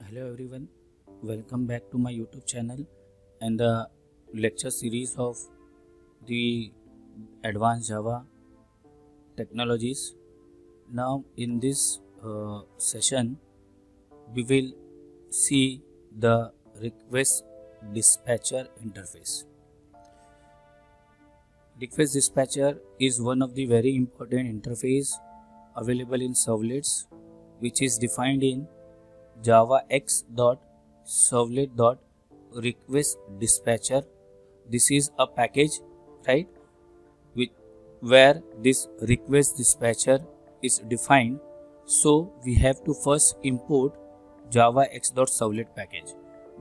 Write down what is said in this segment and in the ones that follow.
Hello everyone, welcome back to my YouTube channel and the lecture series of the Advanced Java Technologies. Now in this session we will see the request dispatcher interface. Request dispatcher is one of the very important interface available in servlets, which is defined in Java x.servlet.request dispatcher. This is a package, right, where this request dispatcher is defined. So we have to first import Java x.servlet package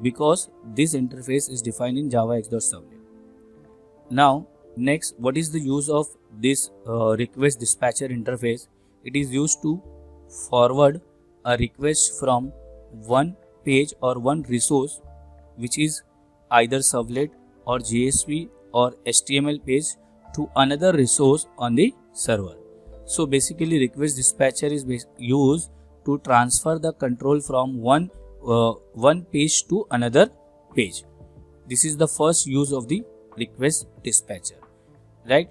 because this interface is defined in Java x.servlet. Now next, what is the use of this request dispatcher interface? It is used to forward a request from one page or one resource, which is either servlet or JSP or HTML page, to another resource on the server. So basically request dispatcher is used to transfer the control from one page to another page. This is the first use of the request dispatcher, right?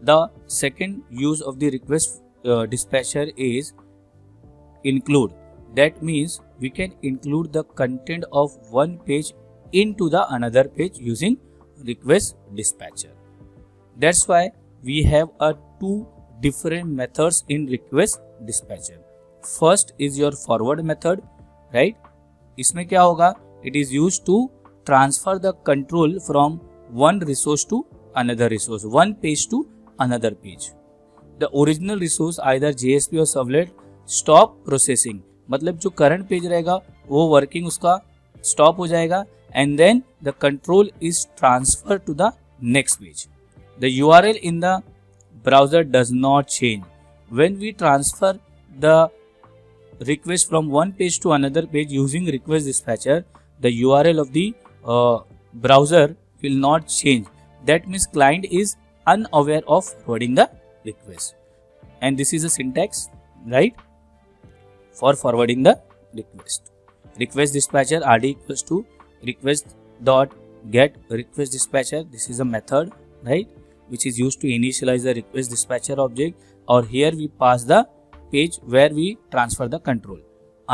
The second use of the request dispatcher is include. That means we can include the content of one page into the another page using request dispatcher. That's why we have two different methods in request dispatcher. First is your forward method, right? इसमें क्या होगा? It is used to transfer the control from one resource to another resource, one page to another page. The original resource either JSP or servlet stop processing, मतलब जो current page रहेगा वो working उसका stop हो जाएगा and then the control is transfer to the next page. The URL in the browser does not change. When we transfer the request from one page to another page using request dispatcher, the URL of the browser will not change. That means client is unaware of forwarding the request, and this is a syntax, right, for forwarding the request. Request dispatcher RD equals to request dot get request dispatcher. This is a method, right, which is used to initialize the request dispatcher object, or here we pass the page where we transfer the control.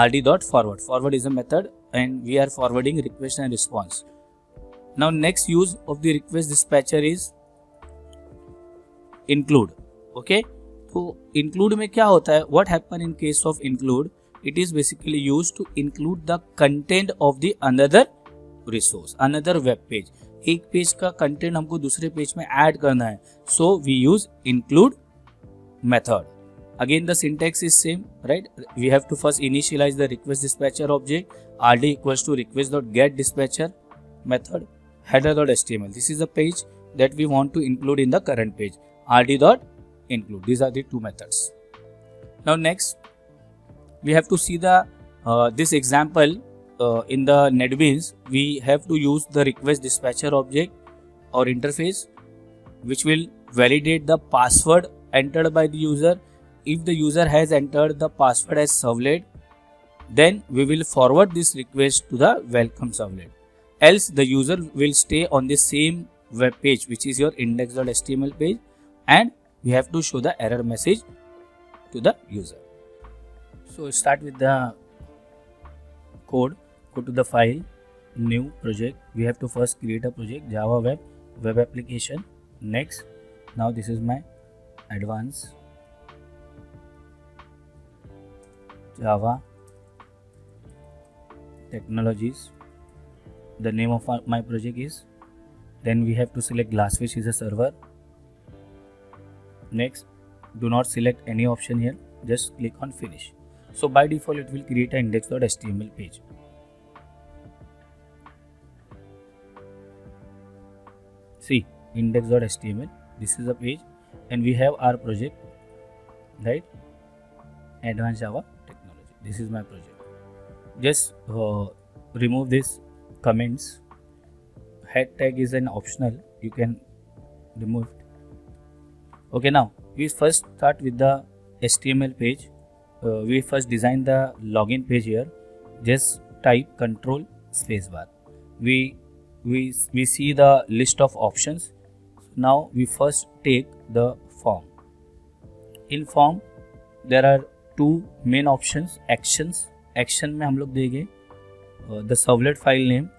RD dot forward. Forward is a method and we are forwarding request and response. Now next use of the request dispatcher is include. Okay, तो include में क्या होता है? What happen in case of include? It is basically used to include the content of the another resource, another web page. एक page का content हमको दूसरे page में ऐड करना है, so we use include method. Again the syntax is same, right? We have to first initialize the request dispatcher object. RD equals to request.get dispatcher method header.html. This is the page that we want to include in the current page. RD.include. These are the two methods. Now next we have to see the this example in the NetBeans. We have to use the request dispatcher object or interface, which will validate the password entered by the user. If the user has entered the password as servlet, then we will forward this request to the welcome servlet. Else the user will stay on the same web page, which is your index.html page, and we have to show the error message to the user. So start with the code. Go to the file, new project. We have to first create a project, Java web application. Next, now this is my advanced Java Technologies. The name of my project is. Then we have to select Glassfish is a server. Next, do not select any option here, just click on finish. So by default it will create an index.html page. See, index.html, this is a page and we have our project, right? Advanced Java Technology. This is my project. Just remove this comments. Head tag is an optional, you can remove it. Okay, now we first start with the HTML page. We first design the login page here. Just type control space bar. We see the list of options. Now we first take the form. In form there are two main options. Action में हम लोग देंगे the servlet file name,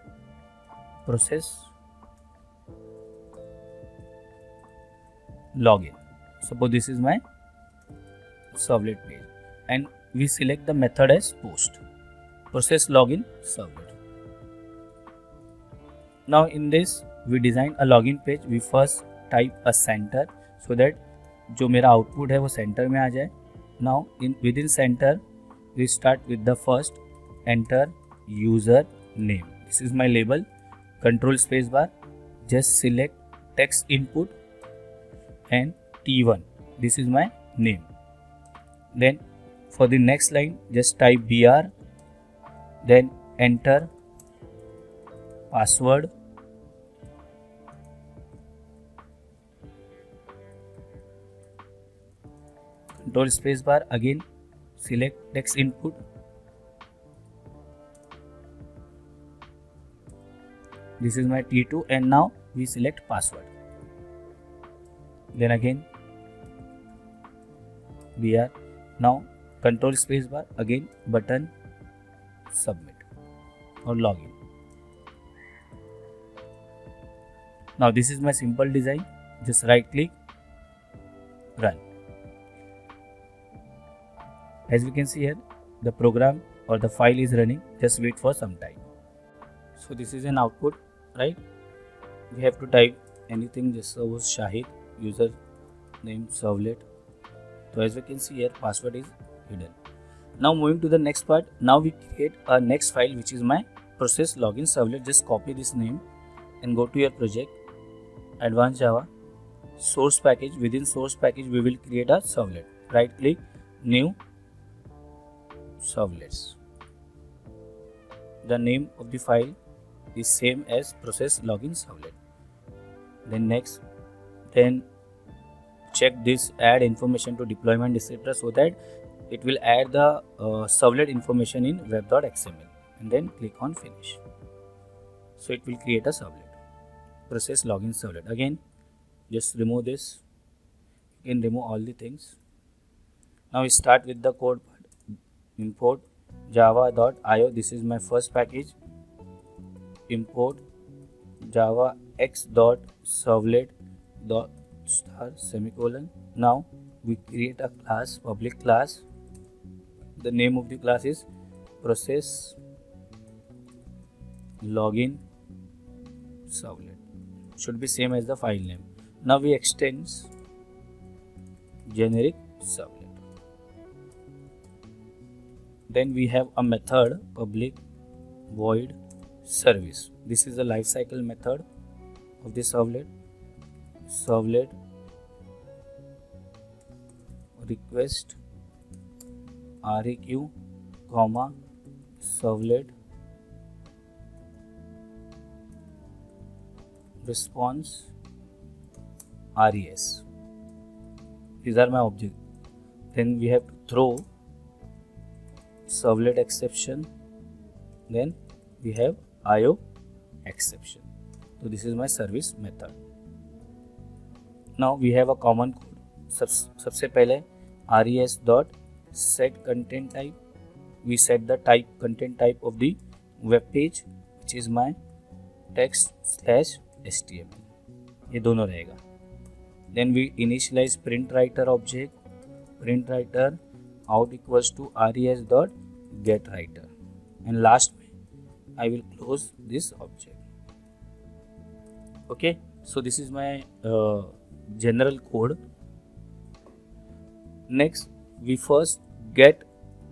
process login. Suppose this is my servlet page, and we select the method as post, process login servlet. Now in this we design a login page. We first type a center so that जो मेरा output है वो centre में आ जाए. Now within center we start with the first, enter user name. This is my label. Control space bar, just select text input and T1. This is my name. Then for the next line just type BR, then enter password, control space bar, again select text input, this is my T2, and now we select password. Then again BR, now control space bar, again button, submit or login. Now this is my simple design. Just right click, run. As we can see here, the program or the file is running. Just wait for some time. So this is an output, right? We have to type anything. Just suppose Shahid, user name servlet. So as we can see here, password is hidden. Now moving to the next part. Now we create a next file which is my process login servlet. Just copy this name and go to your project, advanced Java, source package. Within source package we will create a servlet. Right click, new, servlets. The name of the file is same as process login servlet. Then next, then check this add information to deployment descriptor so that it will add the servlet information in web.xml, and then click on finish. So it will create a servlet, process login servlet. Again just remove this. You can remove all the things. Now we start with the code part. Import java.io. This is my first package. Import java x.servlet star semicolon. Now we create a class, public class. The name of the class is process login servlet. Should be same as the file name. Now we extend generic servlet. Then we have a method, public void service. This is the lifecycle method of the servlet. Servlet request req, comma, servlet response res. These are my objects. Then we have to throw servlet exception. Then we have IO exception. So this is my service method. Now we have a common code. सबसे पहले res dot set content type. We set the type, content type of the web page, which is my text/html. ये दोनों रहेगा. Then we initialize print writer object. Print writer out equals to res dot get writer, and last I will close this object. Okay, so this is my general code. Next, we first get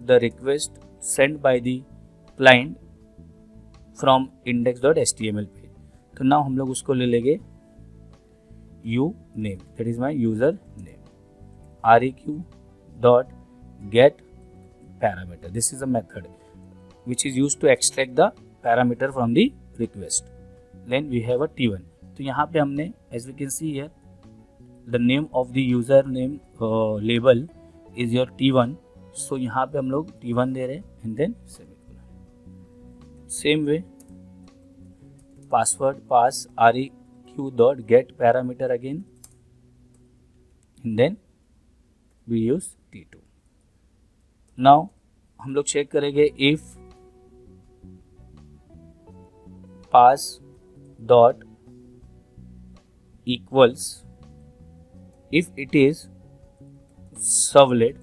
the request sent by the client from index.html page. तो now हम लोग उसको ले लेंगे u name, that is my user name, req dot get parameter. This is a method which is used to extract the parameter from the request. Then we have a t1. तो यहाँ पे हमने, as we can see here, the name of the user name label is your t1. So यहाँ पे हम लोग t1 दे रहे हैं and then semicolon. Same way, password pass req dot get parameter again, and then we use t2. Now हम लोग check करेंगे if pass dot equals, if it is servlet,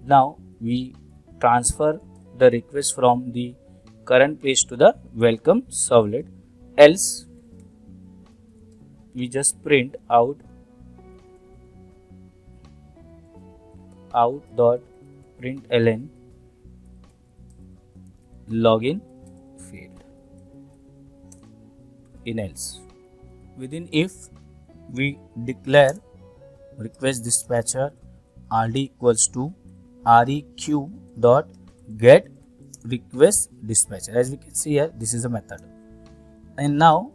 now we transfer the request from the current page to the welcome servlet, else we just print out dot println login failed. In else, within if we declare request dispatcher rd equals to req dot get request dispatcher. As we can see here, this is a method, and now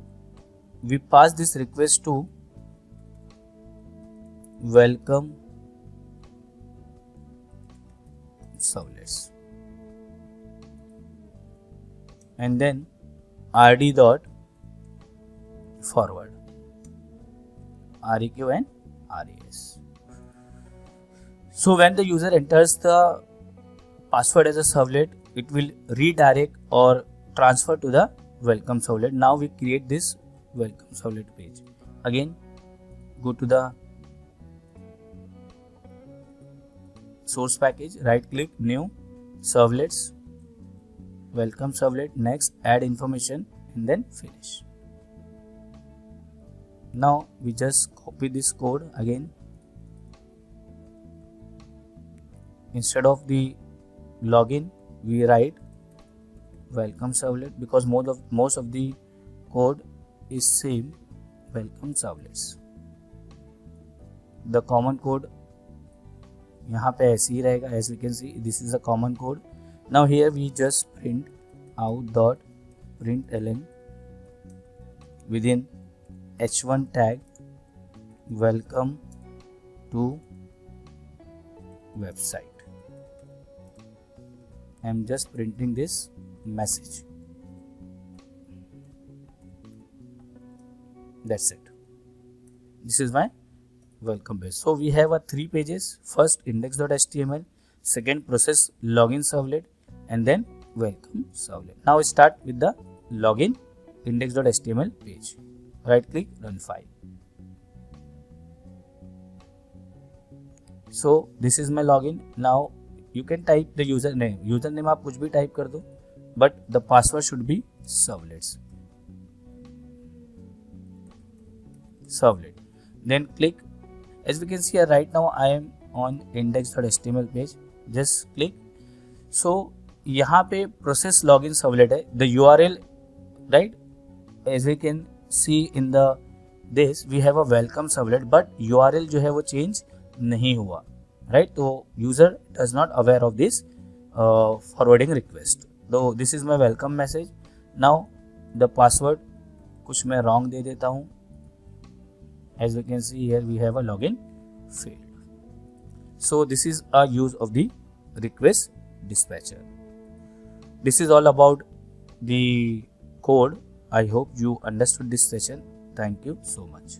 we pass this request to welcome servlets, and then rd dot forward req and res. So when the user enters the password as a servlet, it will redirect or transfer to the welcome servlet. Now we create this welcome servlet page. Again, go to the source package, right click, new, servlets, welcome servlet, next add information, and then finish. Now we just copy this code again. Instead of the login, we write welcome servlet, because most of the code is same, welcome servlets. The common code यहाँ पे ऐसे ही रहेगा. As we can see, this is a common code. Now here we just print out dot println within h1 tag welcome to website. I am just printing this message. That's it. This is my welcome page. So we have 3 pages. First index.html, second process login servlet, and then welcome servlet. Now start with the login index.html page. Right click, run file. So this is my login. Now you can type the username. Username आप कुछ भी type कर दो, but the password should be servlets. Servlet. Then click. As we can see here, right now I am on index.html page. Just click. So यहाँ पे process login servlet है. The URL, right? As we can see in the this, we have a welcome servlet, but URL जो है वो change नहीं हुआ, right? तो user does not aware of this forwarding request. Though this is my welcome message. Now the password कुछ मैं wrong दे देता हूँ. As we can see here, we have a login failed. So this is a use of the request dispatcher. This is all about the code. I hope you understood this session. Thank you so much.